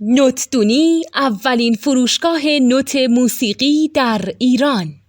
نوتدونی اولین فروشگاه نوت موسیقی در ایران.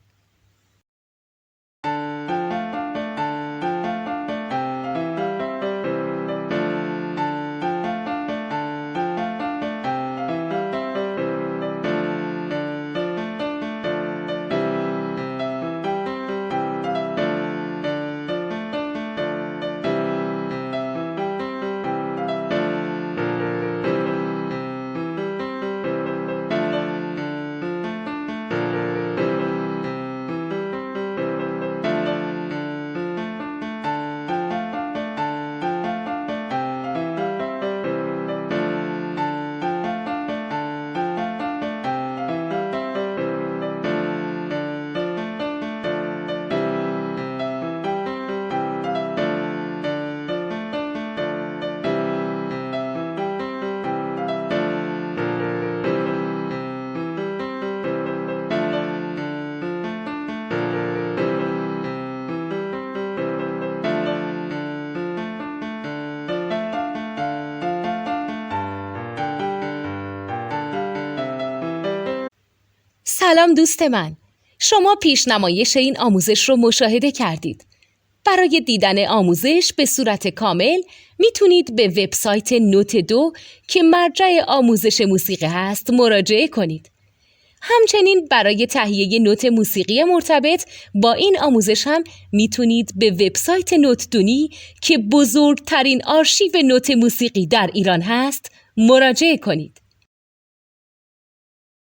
سلام دوست من، شما پیشنمایش این آموزش رو مشاهده کردید. برای دیدن آموزش به صورت کامل میتونید به وبسایت نوت2 که مرجع آموزش موسیقی هست مراجعه کنید. همچنین برای تهیه نوت موسیقی مرتبط با این آموزش هم میتونید به وبسایت نوتدونی که بزرگترین آرشیو نوت موسیقی در ایران هست مراجعه کنید.